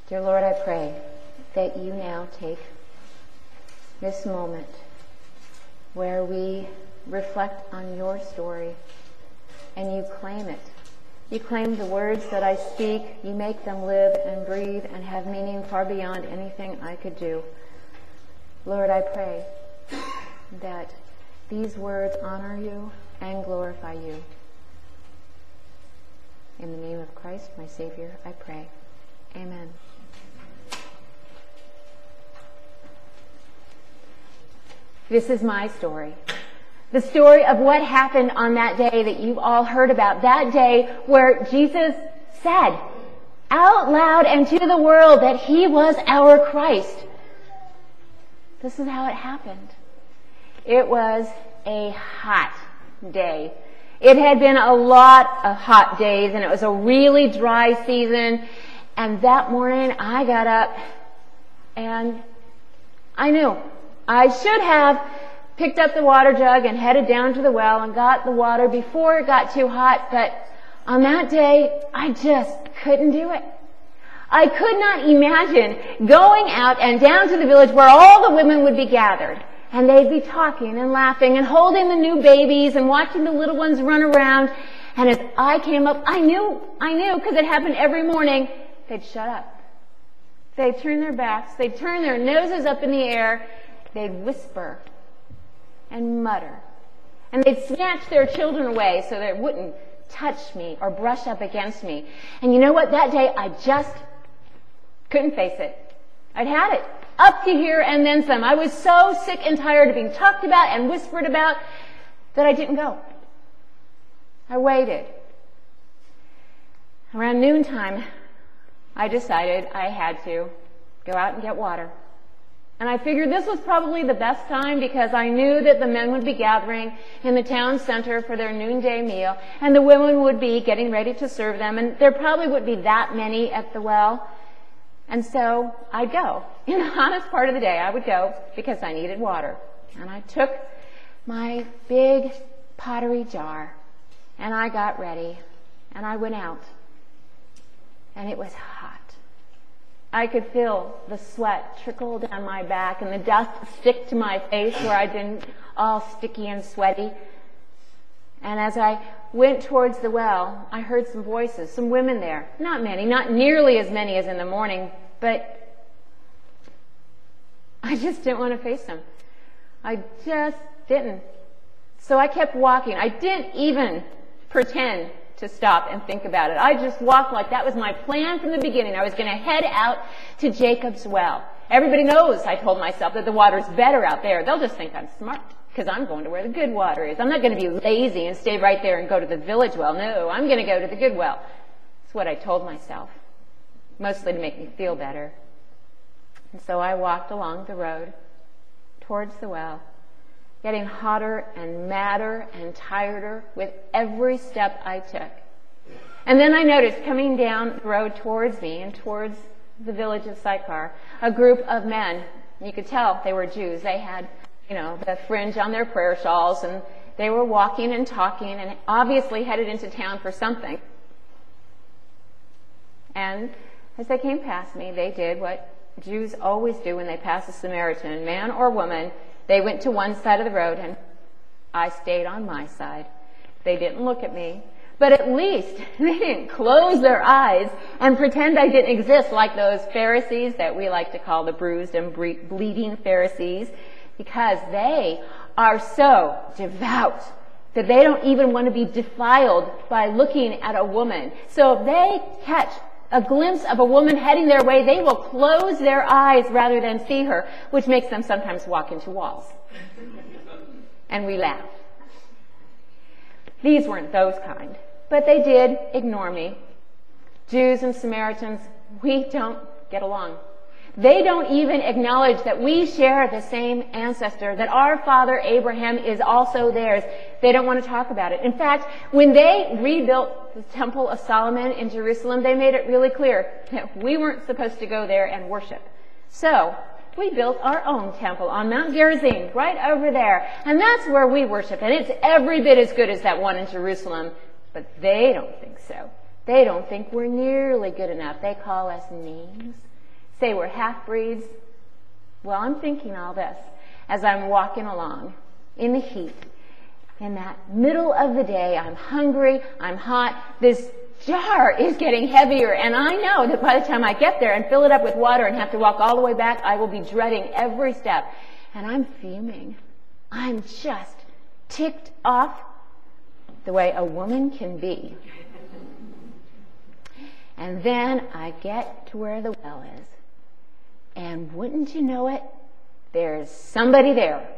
Dear Lord, I pray that you now take this moment where we reflect on your story and you claim it. You claim the words that I speak, you make them live and breathe and have meaning far beyond anything I could do. Lord, I pray that these words honor you and glorify you. In the name of Christ, my Savior, I pray. Amen. This is my story. The story of what happened on that day that you've all heard about. That day where Jesus said out loud and to the world that he was our Christ. This is how it happened. It was a hot day. It had been a lot of hot days, and it was a really dry season. And that morning I got up and I knew I should have picked up the water jug and headed down to the well and got the water before it got too hot, but on that day, I just couldn't do it. I could not imagine going out and down to the village where all the women would be gathered, and they'd be talking and laughing and holding the new babies and watching the little ones run around, and as I came up, I knew, because it happened every morning, they'd shut up. They'd turn their backs, they'd turn their noses up in the air, they'd whisper and mutter. And they'd snatch their children away so they wouldn't touch me or brush up against me. And you know what? That day I just couldn't face it. I'd had it. Up to here and then some. I was so sick and tired of being talked about and whispered about that I didn't go. I waited. Around noontime, I decided I had to go out and get water. And I figured this was probably the best time because I knew that the men would be gathering in the town center for their noonday meal, and the women would be getting ready to serve them, and there probably wouldn't be that many at the well. And so I'd go. In the hottest part of the day, I would go because I needed water. And I took my big pottery jar, and I got ready, and I went out. And it was hot. I could feel the sweat trickle down my back and the dust stick to my face where I'd been all sticky and sweaty. And as I went towards the well, I heard some voices, some women there. Not many, not nearly as many as in the morning, but I just didn't want to face them. I just didn't. So I kept walking. I didn't even pretend to stop and think about it. I just walked like that was my plan from the beginning. I was going to head out to Jacob's well. Everybody knows, I told myself, that the water's better out there. They'll just think I'm smart because I'm going to where the good water is. I'm not going to be lazy and stay right there and go to the village well. No, I'm going to go to the good well. That's what I told myself, mostly to make me feel better. And so I walked along the road towards the well, getting hotter and madder and tireder with every step I took. And then I noticed coming down the road towards me and towards the village of Sychar, a group of men. You could tell they were Jews. They had, the fringe on their prayer shawls, and they were walking and talking and obviously headed into town for something. And as they came past me, they did what Jews always do when they pass a Samaritan, man or woman. They went to one side of the road, and I stayed on my side. They didn't look at me, but at least they didn't close their eyes and pretend I didn't exist like those Pharisees that we like to call the bruised and bleeding Pharisees, because they are so devout that they don't even want to be defiled by looking at a woman. So if they catch a glimpse of a woman heading their way, they will close their eyes rather than see her, which makes them sometimes walk into walls. And we laugh. These weren't those kind, but they did ignore me. Jews and Samaritans, we don't get along. They don't even acknowledge that we share the same ancestor, that our father Abraham is also theirs. They don't want to talk about it. In fact, when they rebuilt the Temple of Solomon in Jerusalem, they made it really clear that we weren't supposed to go there and worship. So we built our own temple on Mount Gerizim, right over there. And that's where we worship. And it's every bit as good as that one in Jerusalem. But they don't think so. They don't think we're nearly good enough. They call us names. say we're half-breeds? Well, I'm thinking all this as I'm walking along in the heat. In that middle of the day, I'm hungry, I'm hot, this jar is getting heavier, and I know that by the time I get there and fill it up with water and have to walk all the way back, I will be dreading every step. And I'm fuming. I'm just ticked off the way a woman can be. And then I get to where the well is. And wouldn't you know it, there's somebody there.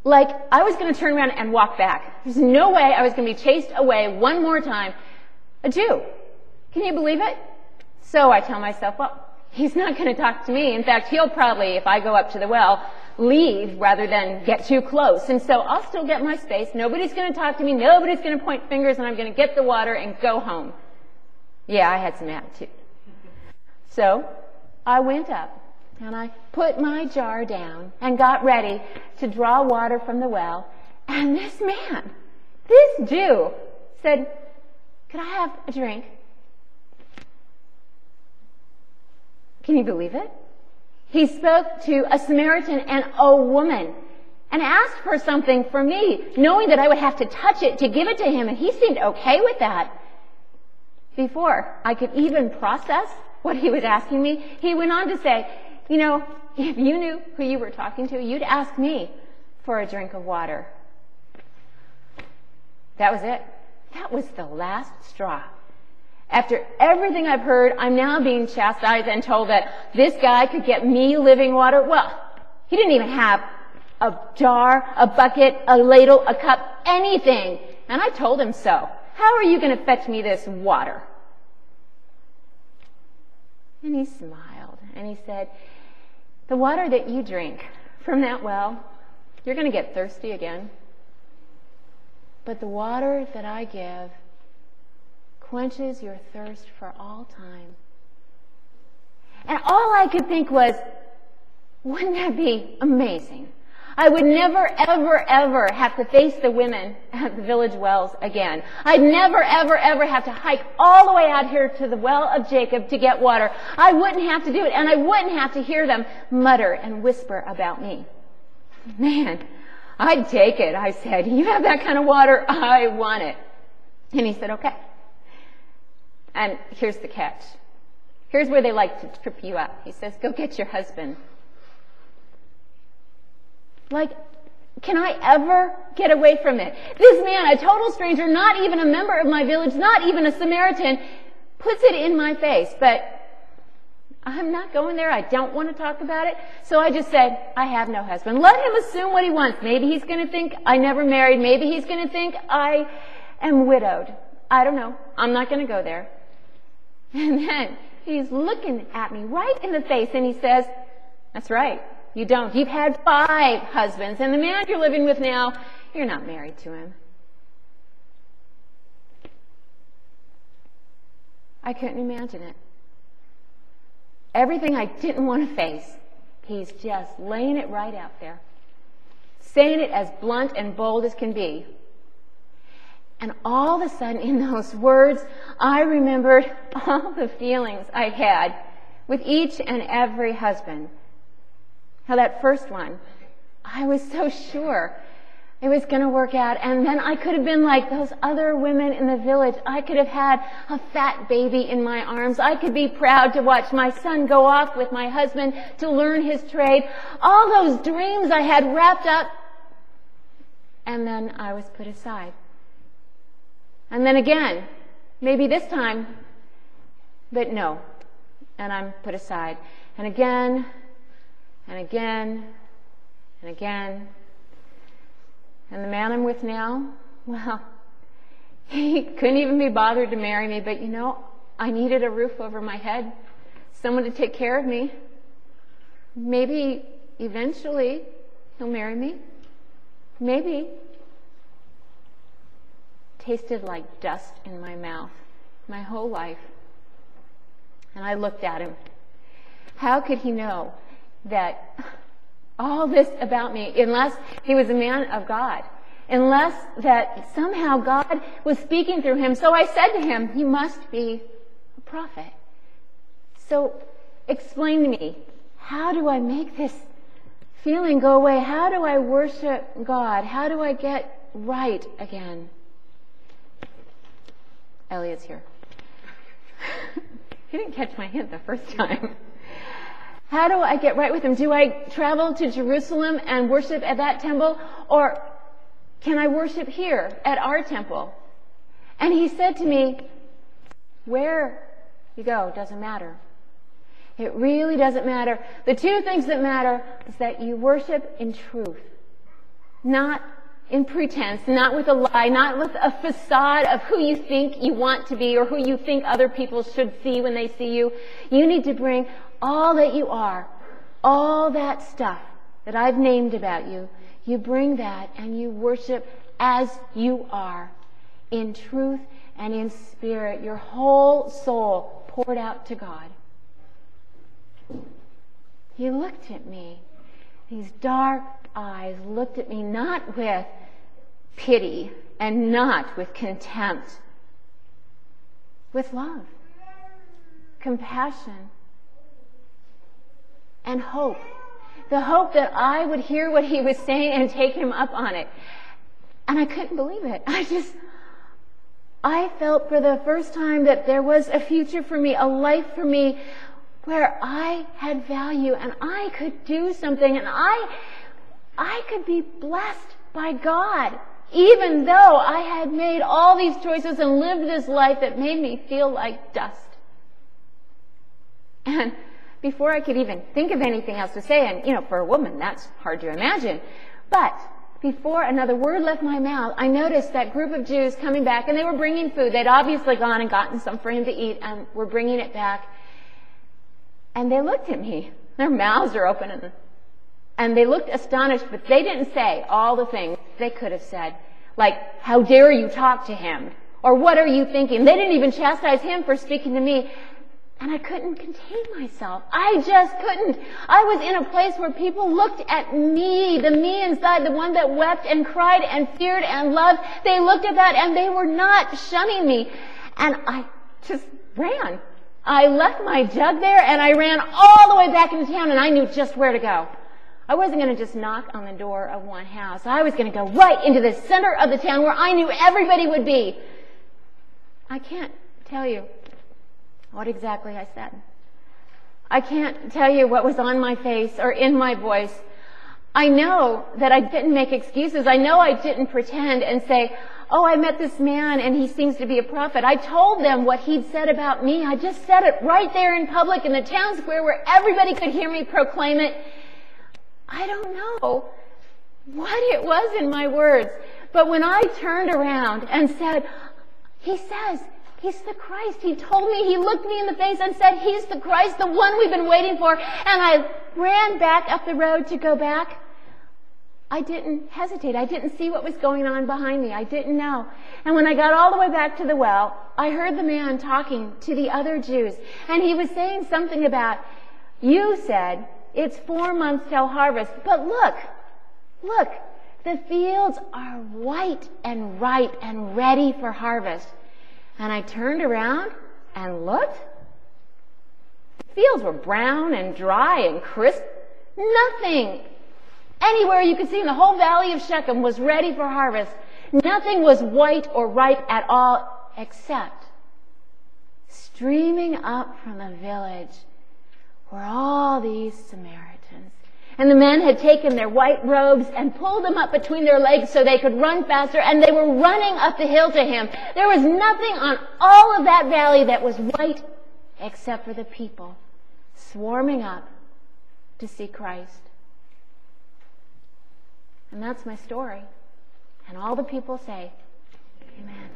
Like, I was going to turn around and walk back. There's no way I was going to be chased away one more time. A Jew. Can you believe it? So I tell myself, well, he's not going to talk to me. In fact, he'll probably, if I go up to the well, leave rather than get too close. And so I'll still get my space. Nobody's going to talk to me. Nobody's going to point fingers, and I'm going to get the water and go home. Yeah, I had some attitude. So I went up. And I put my jar down and got ready to draw water from the well. And this man, this Jew, said, "Could I have a drink?" Can you believe it? He spoke to a Samaritan and a woman and asked for something for me, knowing that I would have to touch it to give it to him. And he seemed okay with that. Before I could even process what he was asking me, he went on to say, "You know, if you knew who you were talking to, you'd ask me for a drink of water." That was it. That was the last straw. After everything I've heard, I'm now being chastised and told that this guy could get me living water. Well, he didn't even have a jar, a bucket, a ladle, a cup, anything. And I told him so. How are you going to fetch me this water? And he smiled and he said, "The water that you drink from that well, you're going to get thirsty again. But the water that I give quenches your thirst for all time." And all I could think was, wouldn't that be amazing? I would never, ever, ever have to face the women at the village wells again. I'd never, ever, ever have to hike all the way out here to the well of Jacob to get water. I wouldn't have to do it, and I wouldn't have to hear them mutter and whisper about me. Man, I'd take it, I said. "You have that kind of water? I want it." And he said, "Okay." And here's the catch. Here's where they like to trip you up. He says, "Go get your husband." Like, can I ever get away from it? This man, a total stranger, not even a member of my village, not even a Samaritan, puts it in my face. But I'm not going there. I don't want to talk about it. So I just said, "I have no husband." Let him assume what he wants. Maybe he's going to think I never married. Maybe he's going to think I am widowed. I don't know. I'm not going to go there. And then he's looking at me right in the face and he says, "That's right. You don't. You've had 5 husbands, and the man you're living with now, you're not married to him." I couldn't imagine it. Everything I didn't want to face, he's just laying it right out there, saying it as blunt and bold as can be. And all of a sudden, in those words, I remembered all the feelings I had with each and every husband. How that first one, I was so sure it was going to work out. And then I could have been like those other women in the village. I could have had a fat baby in my arms. I could be proud to watch my son go off with my husband to learn his trade. All those dreams I had wrapped up. And then I was put aside. And then again, maybe this time, but no. And I'm put aside. And again, and again, and again. And the man I'm with now, well, he couldn't even be bothered to marry me, but you know, I needed a roof over my head, someone to take care of me. Maybe eventually he'll marry me. Maybe. Tasted like dust in my mouth my whole life. And I looked at him. How could he know that all this about me, unless he was a man of God, unless that somehow God was speaking through him? So I said to him, "You must be a prophet. So explain to me, how do I make this feeling go away? How do I worship God? How do I get right again? Elliot's here. He didn't catch my hint the first time. How do I get right with him? Do I travel to Jerusalem and worship at that temple? Or can I worship here at our temple? And he said to me, where you go doesn't matter. It really doesn't matter. The two things that matter is that you worship in truth. Not in pretense, not with a lie, not with a facade of who you think you want to be or who you think other people should see when they see you. You need to bring all that you are, all that stuff that I've named about you. You bring that and you worship as you are, in truth and in spirit, your whole soul poured out to God. He looked at me. These dark eyes looked at me not with pity and not with contempt, with love, compassion, and hope. The hope that I would hear what he was saying and take him up on it. And I couldn't believe it. I felt for the first time that there was a future for me, a life for me, where I had value and I could do something and I could be blessed by God, even though I had made all these choices and lived this life that made me feel like dust. And before I could even think of anything else to say, and for a woman that's hard to imagine, but before another word left my mouth, I noticed that group of Jews coming back, and they were bringing food. They'd obviously gone and gotten some for him to eat and were bringing it back. And they looked at me. Their mouths are open and they looked astonished, but they didn't say all the things they could have said. Like, how dare you talk to him? Or what are you thinking? They didn't even chastise him for speaking to me. And I couldn't contain myself. I just couldn't. I was in a place where people looked at me, the me inside, the one that wept and cried and feared and loved. They looked at that and they were not shunning me. And I just ran. I left my jug there and I ran all the way back into town, and I knew just where to go. I wasn't going to just knock on the door of one house. I was going to go right into the center of the town where I knew everybody would be. I can't tell you what exactly I said. I can't tell you what was on my face or in my voice. I know that I didn't make excuses. I know I didn't pretend and say, oh, I met this man and he seems to be a prophet. I told them what he'd said about me. I just said it right there in public in the town square where everybody could hear me proclaim it. I don't know what it was in my words, but when I turned around and said, he says, he's the Christ. He told me, he looked me in the face and said, he's the Christ, the one we've been waiting for. And I ran back up the road to go back. I didn't hesitate. I didn't see what was going on behind me. I didn't know. And when I got all the way back to the well, I heard the man talking to the other Jews. And he was saying something about, you said it's 4 months till harvest. But look, the fields are white and ripe and ready for harvest. And I turned around and looked. The fields were brown and dry and crisp. Nothing anywhere you could see in the whole valley of Shechem was ready for harvest. Nothing was white or ripe at all, except streaming up from the village were all these Samaritans. And the men had taken their white robes and pulled them up between their legs so they could run faster, and they were running up the hill to him. There was nothing on all of that valley that was white except for the people swarming up to see Christ. And that's my story. And all the people say, amen.